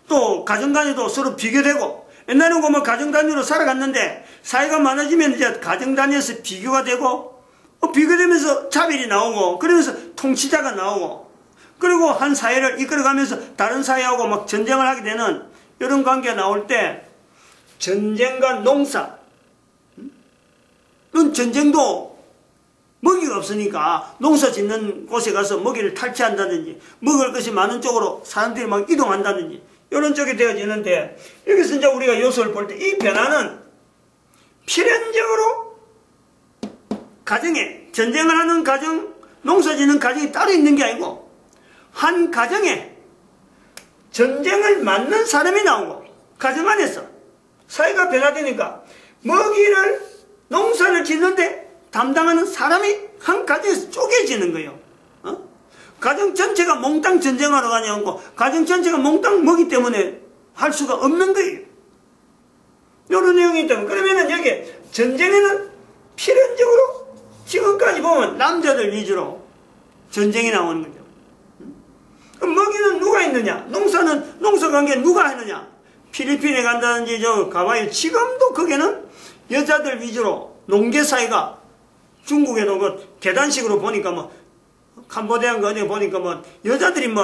또 가정 단위도 서로 비교되고, 옛날에는 뭐 가정 단위로 살아갔는데 사회가 많아지면 이제 가정 단위에서 비교가 되고, 비교되면서 차별이 나오고, 그러면서 통치자가 나오고, 그리고 한 사회를 이끌어가면서 다른 사회하고 막 전쟁을 하게 되는 이런 관계가 나올 때, 전쟁과 농사, 이런 전쟁도 먹이가 없으니까 농사 짓는 곳에 가서 먹이를 탈취한다든지, 먹을 것이 많은 쪽으로 사람들이 막 이동한다든지, 이런 쪽이 되어지는데, 여기서 이제 우리가 요소를 볼 때 이 변화는 필연적으로 가정에, 전쟁을 하는 가정, 농사 짓는 가정이 따로 있는 게 아니고, 한 가정에 전쟁을 맡는 사람이 나오고, 가정 안에서 사회가 변화되니까 먹이를, 농사를 짓는데 담당하는 사람이 한 가정에서 쪼개지는 거예요. 가정 전체가 몽땅 전쟁하러 가냐고, 가정 전체가 몽땅 먹이 때문에 할 수가 없는 거예요. 이런 내용이 있다면, 그러면은 여기 전쟁에는 필연적으로 지금까지 보면 남자들 위주로 전쟁이 나오는 거죠. 그럼 먹이는 누가 있느냐? 농사 관계 누가 하느냐? 필리핀에 간다든지 가봐요. 지금도 거기는 여자들 위주로 농계사회가, 중국에도 그 계단식으로 보니까 캄보디아인가 어디 보니까 여자들이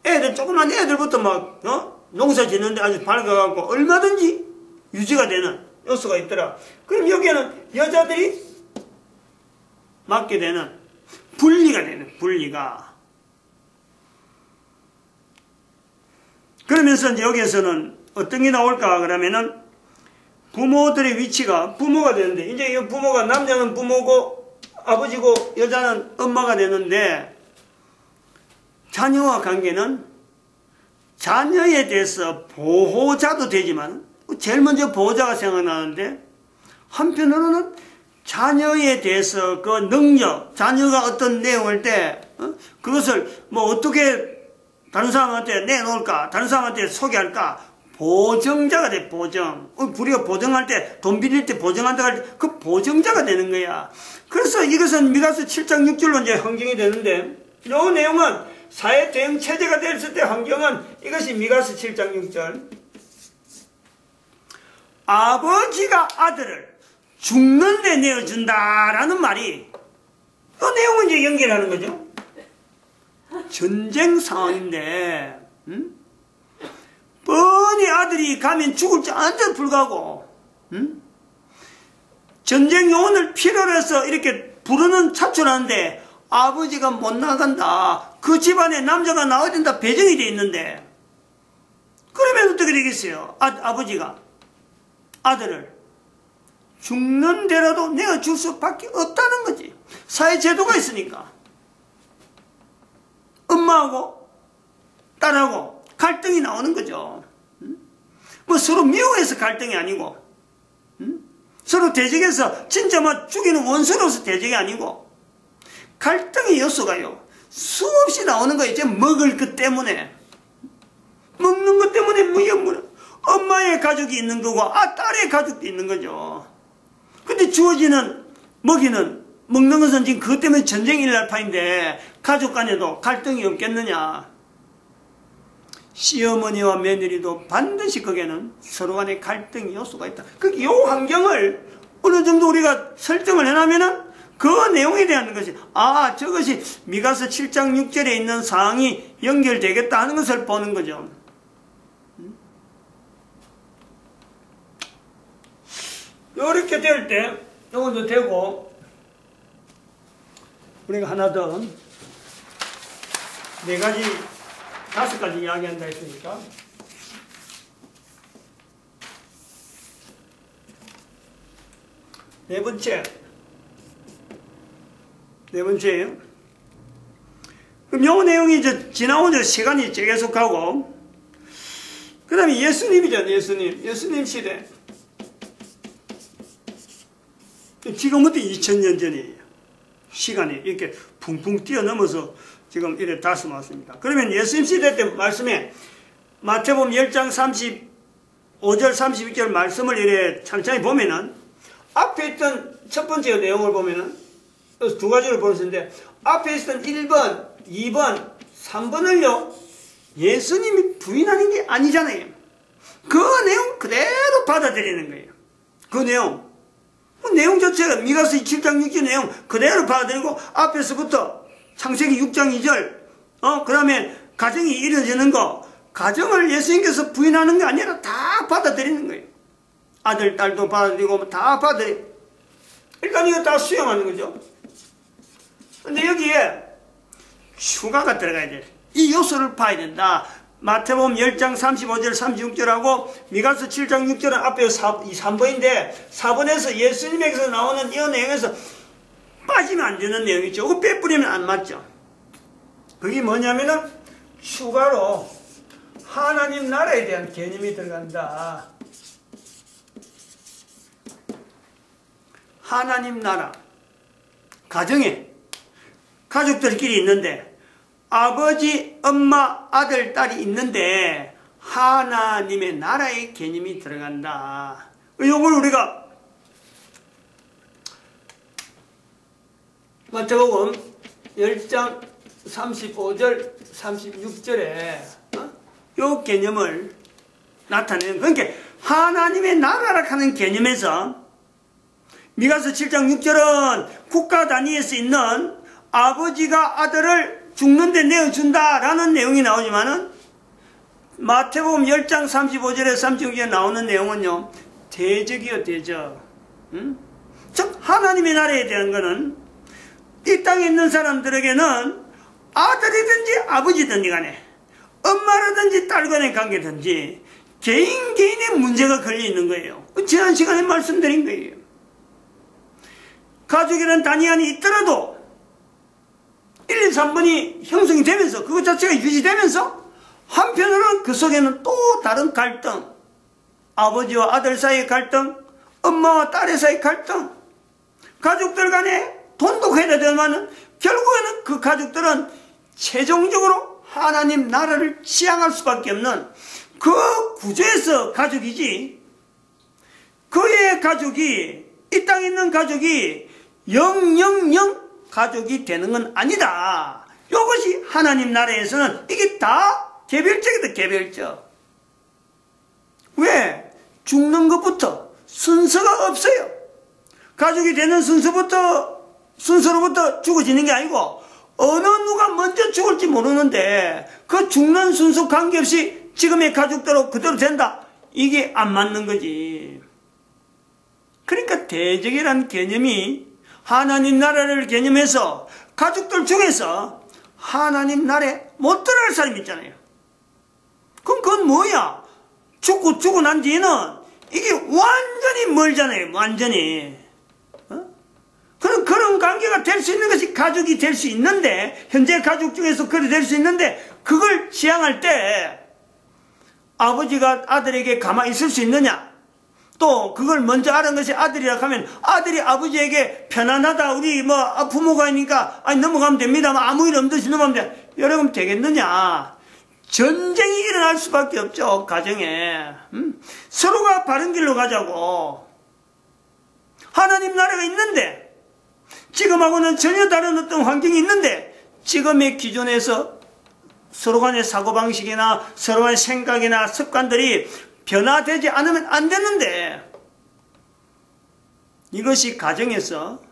애들, 조그만 애들부터 농사 짓는데 아주 밝아갖고 얼마든지 유지가 되는 요소가 있더라. 그럼 여기에는 여자들이 맡게 되는 분리가 되는, 분리가. 그러면서 이제 여기에서는 어떤 게 나올까 그러면은 부모들의 위치가 부모가 되는데, 이제 이 부모가, 남자는 부모고 아버지고 여자는 엄마가 되는데, 자녀와 관계는 자녀에 대해서 보호자도 되지만, 제일 먼저 보호자가 생각나는데, 한편으로는 자녀에 대해서 그 능력, 자녀가 어떤 내용을 때 그것을 어떻게 다른 사람한테 내놓을까, 다른 사람한테 소개할까, 보정자가 돼, 보정. 우리가 보정할 때, 돈 빌릴 때 보정한다 할 때 그 보정자가 되는 거야. 그래서 이것은 미가서 7장 6절로 이제 환경이 되는데, 이 내용은 사회 대응 체제가 됐을 때 환경은 이것이 미가서 7장 6절. 아버지가 아들을 죽는 데 내어준다라는 말이, 이 내용은 이제 연결하는 거죠. 전쟁 상황인데, 뻔히 아들이 가면 죽을 줄 아는데도 불구하고, 전쟁 요원을 필요로 해서 이렇게 부르는 차출하는데 아버지가 못 나간다. 그 집안에 남자가 나와야 된다. 배정이 돼 있는데, 그러면 어떻게 되겠어요? 아버지가 아들을 죽는 대로도 내어줄 수밖에 없다는 거지. 사회제도가 있으니까. 엄마하고 딸하고 갈등이 나오는 거죠. 서로 미워해서 갈등이 아니고, 서로 대적해서 진짜 죽이는 원수로서 대적이 아니고, 갈등의 요소가요, 수없이 나오는 거예요. 이제 먹을 것 때문에. 먹는 것 때문에 엄마의 가족이 있는 거고, 딸의 가족도 있는 거죠. 근데 주어지는 먹는 것은 지금 그것 때문에 전쟁이 일어날 판인데, 가족 간에도 갈등이 없겠느냐. 시어머니와 며느리도 반드시 거기에는 서로 간에 갈등의 요소가 있다. 이 환경을 어느 정도 우리가 설정을 해놓으면은 그 내용에 대한 것이, 저것이 미가서 7장 6절에 있는 사항이 연결되겠다 하는 것을 보는 거죠. 이렇게 될 때, 이것도 되고, 우리가 하나 더, 4가지, 5가지 이야기한다 했으니까. 네 번째예요. 그럼 요 내용이 이제 지나오죠. 시간이 계속하고. 그 다음에 예수님이죠. 예수님 시대. 지금부터 2000년 전이에요. 시간이 이렇게 붕붕 뛰어넘어서 지금 이래 다시 왔습니다. 그러면 예수님 시대 때 말씀에 마태복음 10장 35절 32절 말씀을 이래 천천히 보면은 앞에 있던 첫 번째 내용을 보면은 2가지로 볼 수 있는데 앞에 있던 1번, 2번, 3번을요 예수님이 부인하는 게 아니잖아요. 그 내용 그대로 받아들이는 거예요. 그 내용 자체가 미가서 7장 6절 내용 그대로 받아들이고 앞에서부터 창세기 6장 2절 그 다음에 가정이 이루어지는 거 가정을 예수님께서 부인하는 게 아니라 다 받아들이는 거예요. 아들, 딸도 받아들이고 다 받아들이고 일단 이거 다 수용하는 거죠. 근데 여기에 추가가 들어가야 돼. 이 요소를 봐야 된다. 마태복음 10장 35절 36절하고 미가서 7장 6절은 앞에 3번인데 4번에서 예수님에게서 나오는 이 내용에서 빠지면 안 되는 내용이죠. 그거 빼뿌리면 안 맞죠. 그게 뭐냐면은 추가로 하나님 나라에 대한 개념이 들어간다. 하나님 나라. 가정에 가족들끼리 있는데 아버지, 엄마, 아들, 딸이 있는데 하나님의 나라의 개념이 들어간다. 이걸 우리가 마태복음 10장 35절 36절에 이 개념을 나타내는 그러니까 하나님의 나라라 하는 개념에서 미가서 7장 6절은 국가 단위에서 있는 아버지가 아들을 죽는데 내어준다라는 내용이 나오지만은 마태복음 10장 35절에 36절에 나오는 내용은요 대적이요 대적. 즉 하나님의 나라에 대한 거는 이 땅에 있는 사람들에게는 아들이든지 아버지든지 간에 엄마라든지 딸 간의 관계든지 개인의 문제가 걸려있는 거예요. 지난 시간에 말씀드린 거예요. 가족이라는 단위 안에 있더라도 1, 2, 3번이 형성이 되면서 그것 자체가 유지되면서 한편으로는 그 속에는 또 다른 갈등, 아버지와 아들 사이의 갈등, 엄마와 딸의 사이의 갈등, 가족들 간에 돈독 해야 되지만 결국에는 그 가족들은 최종적으로 하나님 나라를 지향할 수밖에 없는 그 구조에서 가족이지 그의 가족이 이 땅에 있는 가족이 영영영 가족이 되는 건 아니다. 이것이 하나님 나라에서는 이게 다 개별적이다. 개별적. 왜? 죽는 것부터 순서가 없어요. 가족이 되는 순서로부터 죽어지는 게 아니고 어느 누가 먼저 죽을지 모르는데 그 죽는 순서 관계없이 지금의 가족대로 그대로 된다. 이게 안 맞는 거지. 그러니까 대적이라는 개념이 하나님 나라를 개념해서 가족들 중에서 하나님 나라에 못 들어갈 사람이 있잖아요. 그럼 그건 뭐야? 죽고 난 뒤에는 이게 완전히 멀잖아요. 완전히. 그런 관계가 될 수 있는 것이 가족이 될 수 있는데 현재 가족 중에서 그래 될 수 있는데 그걸 지향할 때 아버지가 아들에게 가만히 있을 수 있느냐? 또 그걸 먼저 알은 것이 아들이라 하면 아들이 아버지에게 편안하다 우리 부모가 있으니까 넘어가면 됩니다. 아무 일 없듯이 넘어가면 돼. 여러분 되겠느냐? 전쟁이 일어날 수밖에 없죠. 가정에. 서로가 바른 길로 가자고. 하나님 나라가 있는데 지금하고는 전혀 다른 어떤 환경이 있는데 지금의 기존에서 서로 간의 사고방식이나 서로 간의 생각이나 습관들이 변화되지 않으면 안 되는데 이것이 가정에서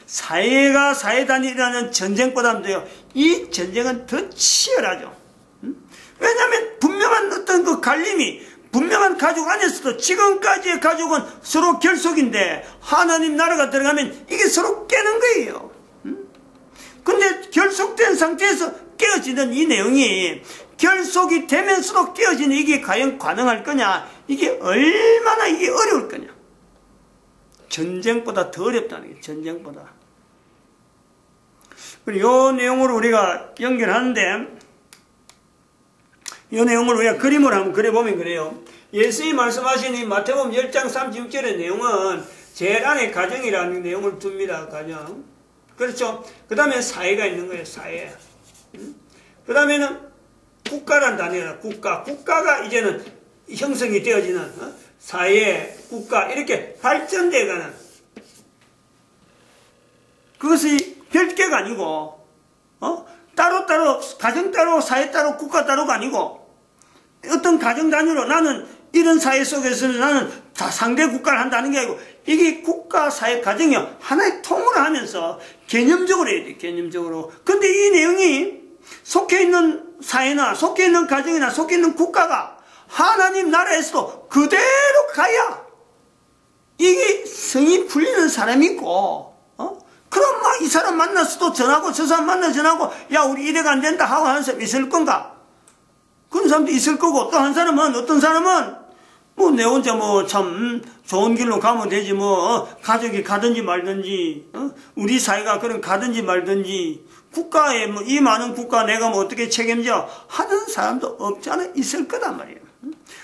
사회가 사회단위라는 전쟁보다도요, 이 전쟁은 더 치열하죠. 왜냐하면 분명한 어떤 그 갈림이, 분명한 가족 안에서도 지금까지의 가족은 서로 결속인데 하나님 나라가 들어가면 이게 서로 깨는 거예요. 근데 결속된 상태에서 깨어지는 이 내용이 결속이 되면서도 깨어지는 이게 과연 가능할 거냐, 이게 얼마나 이게 어려울 거냐. 전쟁보다 더 어렵다는 게, 전쟁보다. 그리고 이 내용으로 우리가 연결하는데, 이 내용을 우리가 그림으로 한번 그려보면 그래요. 예수님이 말씀하신 이 마태복음 10장 36절의 내용은 제일 안에 가정이라는 내용을 둡니다. 가정. 그렇죠? 그 다음에 사회가 있는 거예요. 사회. 그 다음에는 국가란 단어가 국가. 국가가 이제는 형성이 되어지는 사회, 국가 이렇게 발전돼가는, 그것이 별개가 아니고 따로따로, 가정 따로, 사회 따로, 국가 따로가 아니고 어떤 가정 단위로 나는 이런 사회 속에서는 나는 다 상대 국가를 한다는 게 아니고 이게 국가, 사회, 가정이요 하나의 통으로 하면서 개념적으로 해야 돼. 개념적으로. 근데 이 내용이 속해 있는 사회나 속해 있는 가정이나 속해 있는 국가가 하나님 나라에서도 그대로 가야 이게 성이 풀리는 사람이 있고, 그럼 막 이 사람 만나서도 전하고 저 사람 만나 전하고 야 우리 이래가 안 된다 하고 하는 사람 있을 건가? 그런 사람도 있을 거고, 또 한 사람은, 어떤 사람은 뭐 내 혼자 뭐 참 좋은 길로 가면 되지 뭐 가족이 가든지 말든지 우리 사회가 그런 가든지 말든지 국가에 뭐 이 많은 국가 내가 뭐 어떻게 책임져 하는 사람도 없지 않아 있을 거단 말이에요.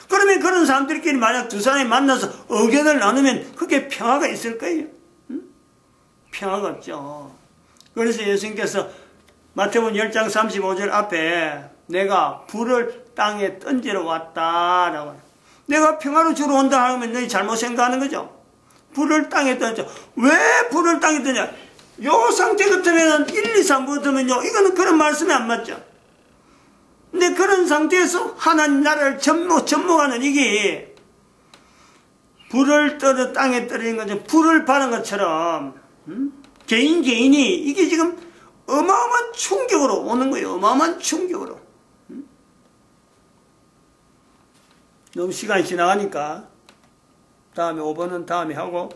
그러면 그런 사람들끼리 만약 두 사람이 만나서 의견을 나누면 그게 평화가 있을 거예요. 평화가 없죠. 그래서 예수님께서 마태복음 10장 35절 앞에 내가 불을 땅에 던지러 왔다라고, 내가 평화를 주러 온다 하면 너희 잘못 생각하는 거죠. 불을 땅에 던져. 왜 불을 땅에 던져? 요 상태 같으면 1, 2, 3 같으면요 이거는 그런 말씀이 안 맞죠. 근데 그런 상태에서 하나님 나라를 접목하는 이게 불을 땅에 떨어진 거죠. 불을 바른 것처럼 개인이 이게 지금 어마어마한 충격으로 오는 거예요. 어마어마한 충격으로. 너무 시간이 지나가니까 다음에 5번은 다음에 하고,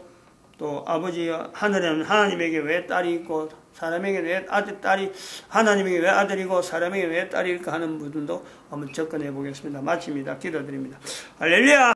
또 아버지 하늘에는 하나님에게 왜 딸이 있고 사람에게 왜 딸이, 하나님에게 왜 아들이고 사람에게 왜 딸일까 하는 부분도 한번 접근해 보겠습니다. 마칩니다. 기도드립니다. 할렐루야.